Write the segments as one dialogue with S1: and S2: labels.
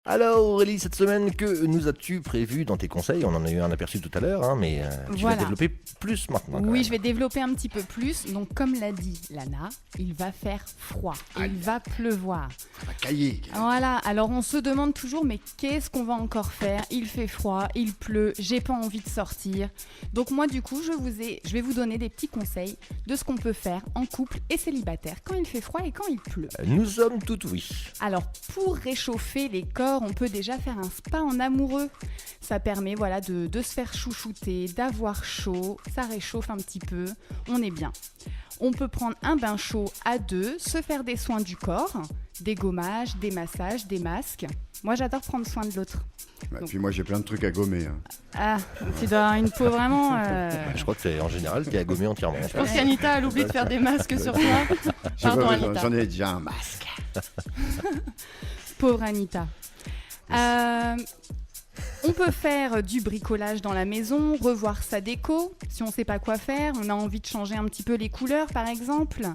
S1: Alors Aurélie, cette semaine, que nous as-tu prévu dans tes conseils? On en a eu un aperçu tout à l'heure, mais tu vas développer plus maintenant.
S2: Oui, je vais développer un petit peu plus. Donc comme l'a dit Lana, il va faire froid, il va pleuvoir.
S3: Ça va cailler.
S2: Voilà, alors on se demande toujours, mais qu'est-ce qu'on va encore faire? Il fait froid, il pleut, j'ai pas envie de sortir. Donc moi du coup, je vais vous donner des petits conseils de ce qu'on peut faire en couple et célibataire quand il fait froid et quand il pleut.
S1: Nous sommes tout oui.
S2: Alors pour réchauffer les corps, on peut déjà faire un spa en amoureux. Ça permet de se faire chouchouter, d'avoir chaud, ça réchauffe un petit peu, on est bien. On peut prendre un bain chaud à deux, se faire des soins du corps, des gommages, des massages, des masques. Moi j'adore prendre soin de l'autre.
S3: Et puis moi j'ai plein de trucs à gommer.
S2: Ah, tu dois avoir une peau vraiment...
S1: Je crois que en général t'es à gommer entièrement.
S4: Je pense qu'Anita elle oublie de faire des masques sur toi. Pardon Anita.
S3: J'en ai déjà un masque.
S2: Pauvre Anita. On peut faire du bricolage dans la maison, revoir sa déco. Si on ne sait pas quoi faire, on a envie de changer un petit peu les couleurs par exemple.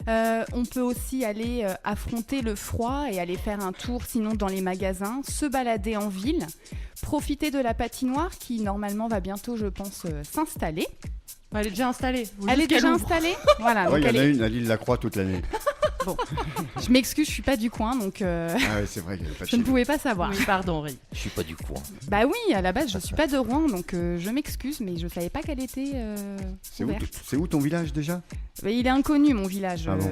S2: On peut aussi aller affronter le froid et aller faire un tour sinon dans les magasins, se balader en ville, profiter de la patinoire qui normalement va bientôt je pense s'installer.
S4: Elle est déjà installée.
S2: Elle est déjà installée. Voilà.
S3: Il y en a une à l'île Lacroix toute l'année.
S2: Bon, je m'excuse, je suis pas du coin, donc
S3: Ah ouais, c'est vrai qu'elle est pas
S2: je ne pouvais pas savoir.
S4: Oui, pardon, Ri.
S1: Je suis pas du coin.
S2: Bah oui, à la base, je suis pas de Rouen, donc je m'excuse, mais je savais pas qu'elle était ouverte.
S3: C'est où ton village déjà?
S2: Mais il est inconnu, mon village.
S3: Ah bon.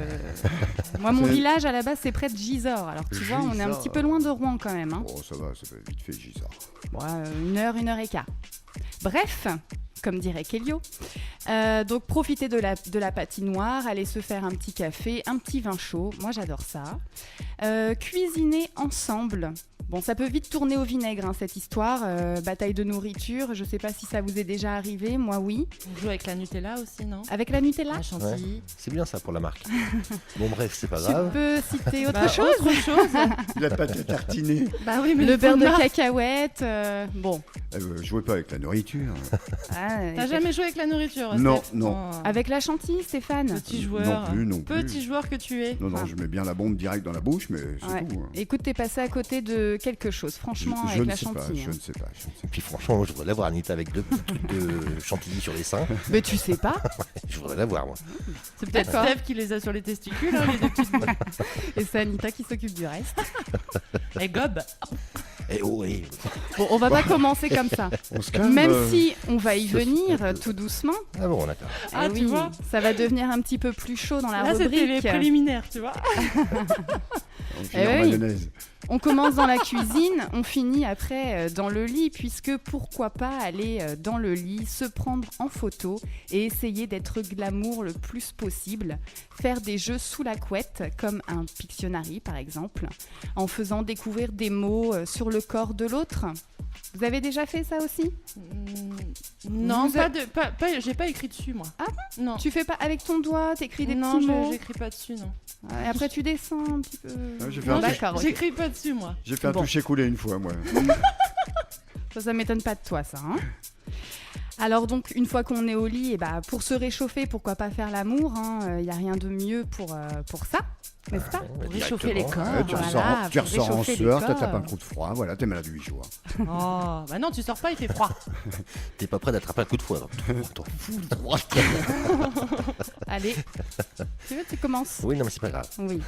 S2: Moi, mon village, à la base, c'est près de Gisors. Alors, tu vois, on est un petit peu loin de Rouen quand même. Hein.
S3: Oh, ça va vite fait, Gisors.
S2: Ouais, une heure et quart. Bref, comme dirait Kélio. Donc profiter de la patinoire, aller se faire un petit café, un petit vin chaud, moi j'adore ça. Cuisiner ensemble. Bon, ça peut vite tourner au vinaigre, cette histoire. Bataille de nourriture, je sais pas si ça vous est déjà arrivé, moi oui.
S4: On joue avec la Nutella aussi, non?
S2: Avec la Nutella?
S4: La chantilly.
S1: Ouais, c'est bien ça pour la marque. Bon bref, c'est pas grave.
S2: Tu peux citer autre chose?
S4: Autre chose.
S3: La pâte à tartiner.
S4: Bah oui, mais
S2: le beurre de
S4: marque.
S2: cacahuète, bon.
S3: Jouez pas avec la nourriture.
S4: T'as jamais joué avec la nourriture?
S3: Non,
S4: Steph?
S3: non.
S4: Oh.
S2: Avec la chantilly, Stéphane?
S4: Petit joueur.
S3: Non plus.
S4: Petit joueur que tu es.
S3: Non, je mets bien la bombe direct dans la bouche, mais c'est
S2: Ouais.
S3: tout.
S2: Écoute, t'es passé à côté de quelque chose, franchement,
S3: Je
S2: avec
S3: ne
S2: la
S3: sais pas,
S2: chantilly.
S3: je ne sais pas.
S1: Et puis franchement, je voudrais la voir Anita avec deux trucs de chantilly sur les seins.
S2: Mais tu sais pas.
S1: Je voudrais la voir moi.
S4: C'est peut-être
S2: D'accord.
S4: Steph qui les a sur les testicules, hein, les deux petites boules.
S2: Et c'est Anita qui s'occupe du reste.
S4: Et gobe.
S1: Eh oh, eh.
S2: Bon, on va pas commencer comme ça.
S3: On se calme.
S2: Même si on va y venir tout doucement.
S1: Ah bon, d'accord.
S4: Ah,
S2: Eh
S4: tu vois.
S2: ça va devenir un petit peu plus chaud dans la
S4: Là, c'était les
S2: rubrique.
S4: préliminaires, tu vois.
S3: On finit en
S2: Eh oui.
S3: mayonnaise.
S2: On commence dans la cuisine, on finit après dans le lit, puisque pourquoi pas aller dans le lit, se prendre en photo et essayer d'être glamour le plus possible. Faire des jeux sous la couette, comme un Pictionary par exemple, en faisant découvrir des mots sur le corps de l'autre. Vous avez déjà fait ça aussi?
S4: Non,
S2: Vous
S4: j'ai pas écrit dessus, moi.
S2: Ah
S4: bon? Non.
S2: Tu fais pas avec ton doigt, t'écris des
S4: Non,
S2: petits mots?
S4: j'écris pas dessus, non.
S2: Et après tu descends un petit peu.
S3: J'ai fait
S2: Bon,
S3: un
S2: d'accord, ok.
S4: J'écris pas dessus, moi.
S3: J'ai fait un
S2: Bon.
S3: toucher-couler une fois, moi.
S2: Ça m'étonne pas de toi, ça. Hein. Alors donc, une fois qu'on est au lit, et pour se réchauffer, pourquoi pas faire l'amour? Il n'y a rien de mieux pour ça, n'est-ce pas?
S1: Ouais,
S4: réchauffer les
S1: directement.
S4: corps.
S3: Ouais, tu
S2: voilà,
S3: ressors
S2: faut
S3: en
S2: réchauffer les
S3: sueur,
S2: corps.
S3: t'attrapes un coup de froid, voilà, t'es malade 8 jours.
S4: Oh, bah non, tu sors pas, il fait froid.
S1: T'es pas prêt d'attraper un coup de foudre. T'en fous le droit.
S2: Allez, tu veux, tu commences?
S1: Oui, non mais c'est pas grave.
S2: Oui.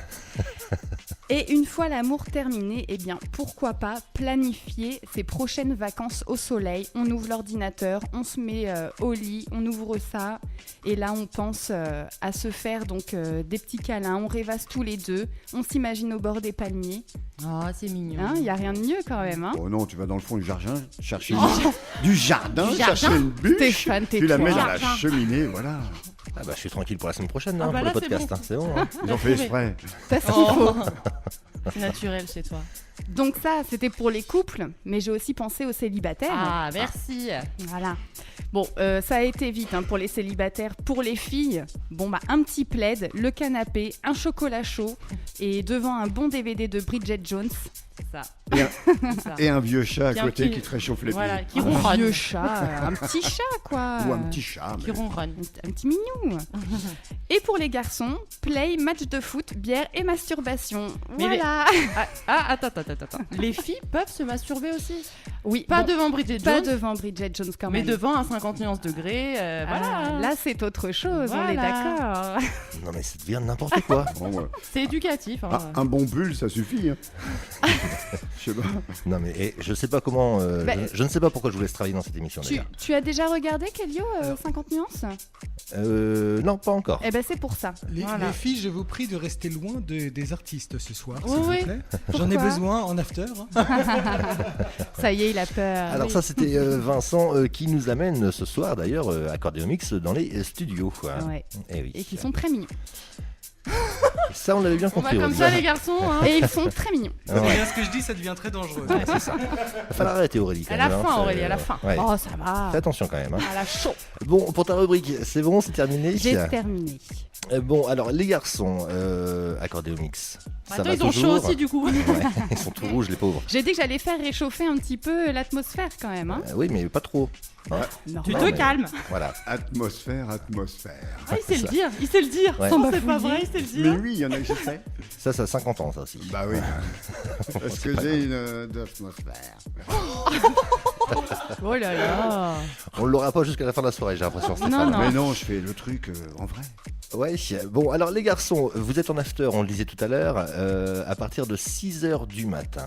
S2: Et une fois l'amour terminé, eh bien, pourquoi pas planifier ses prochaines vacances au soleil. On ouvre l'ordinateur, on se met au lit, on ouvre ça, et là on pense à se faire donc des petits câlins, on rêvasse tous les deux, on s'imagine au bord des palmiers.
S4: Oh, c'est mignon.
S2: Il n'y a rien de mieux quand même. Hein.
S3: Oh non, tu vas dans le fond du jardin chercher du jardin,
S4: Du
S3: chercher
S4: jardin
S3: une bûche,
S2: Stéphane,
S3: tu la
S2: tais-toi.
S3: mets dans la
S4: Jardin.
S3: cheminée, voilà.
S1: Ah bah je suis tranquille pour la semaine prochaine
S4: Ah bah
S1: pour
S4: là,
S1: le
S4: c'est
S1: podcast.
S4: bon.
S1: C'est bon. Hein.
S3: Ils ont fait exprès.
S2: C'est ce qu'il
S4: Oh.
S2: faut.
S4: C'est naturel chez toi.
S2: Donc ça, c'était pour les couples, mais j'ai aussi pensé aux célibataires.
S4: Ah, merci.
S2: Voilà. Bon, ça a été vite pour les célibataires. Pour les filles, un petit plaid, le canapé, un chocolat chaud et devant un bon DVD de Bridget Jones.
S4: ça.
S3: Et un,
S4: C'est ça.
S3: et un vieux chat à
S4: Qui a un
S3: côté
S4: petit-
S3: qui te réchauffe les
S4: Voilà,
S3: pieds.
S4: qui
S2: Un
S4: ronronne.
S2: vieux chat, un petit chat quoi.
S3: Ou un petit chat.
S4: Qui ronronne.
S2: Un petit mignon. Et pour les garçons, play, match de foot, bière et masturbation.
S4: Mais
S2: Voilà.
S4: Attends. Les filles peuvent se masturber aussi.
S2: Oui,
S4: Pas
S2: bon,
S4: devant Bridget
S2: pas
S4: Jones,
S2: devant Bridget Jones quand
S4: mais
S2: même.
S4: devant un 50 nuances degrés.
S2: Ah,
S4: Voilà.
S2: là, c'est autre chose, on est
S4: Voilà.
S2: d'accord.
S1: Non mais ça devient n'importe quoi.
S3: Bon, ouais.
S4: C'est éducatif. Hein.
S3: Un bon pull, ça suffit. Hein. Je sais pas.
S1: Non mais je sais pas comment.
S2: Bah,
S1: je ne sais pas pourquoi je vous laisse travailler dans cette émission d'ailleurs.
S2: Tu as déjà regardé Kelio 50 nuances
S1: Non, pas encore.
S2: Eh ben c'est pour ça.
S4: Voilà.
S5: Les filles, je vous prie de rester loin des artistes ce soir,
S4: Oui,
S5: s'il vous
S4: oui.
S5: plaît. J'en ai
S2: Pourquoi
S5: besoin en after. Hein.
S2: Ça y est, il a peur.
S1: Alors ça c'était Vincent qui nous amène ce soir d'ailleurs à Cordéomix dans les studios. Quoi.
S2: Ouais.
S1: Eh oui.
S2: Et qui sont très mignons.
S1: Ça on l'avait bien
S4: On va
S1: compris.
S4: comme
S1: Aurélie.
S4: ça, les garçons. Hein.
S2: Et ils sont très mignons.
S1: Ah ouais.
S5: Et là, ce que je dis, ça devient très dangereux.
S1: Il va falloir arrêter Aurélie. quand
S4: À la
S1: même,
S4: fin,
S1: hein,
S4: Aurélie, à la fin.
S1: Ouais.
S2: Oh, ça va.
S1: Fais attention quand même. Hein.
S2: À la chaud.
S1: Bon, pour ta rubrique, c'est bon, c'est terminé.
S2: J'ai terminé.
S1: Bon, alors les garçons, accordéomix. Ça
S4: Attends,
S1: va
S4: ils ont
S1: toujours.
S4: chaud aussi, du coup.
S1: Ouais, ils sont tout rouges, les pauvres.
S2: J'ai dit que j'allais faire réchauffer un petit peu l'atmosphère quand même. Hein.
S1: Oui, mais pas trop. Ouais,
S4: Tu
S2: Normal.
S4: te
S1: mais-
S4: calmes.
S1: voilà.
S3: Atmosphère.
S4: Ah, il sait le dire. Il sait le dire.
S1: Ouais.
S4: Non, c'est pas vrai, il sait le
S3: Mais
S4: dire.
S3: oui, il y en a que je sais.
S1: Ça a 50 ans, ça aussi.
S3: Bah oui. Parce que j'ai une atmosphère.
S4: Oh là là.
S1: On l'aura pas jusqu'à la fin de la soirée, j'ai l'impression. Stéphane.
S2: Non, non.
S3: Mais non, je fais le truc en vrai.
S1: Ouais, bon, alors les garçons, vous êtes en after, on le disait tout à l'heure, à partir de 6h du matin.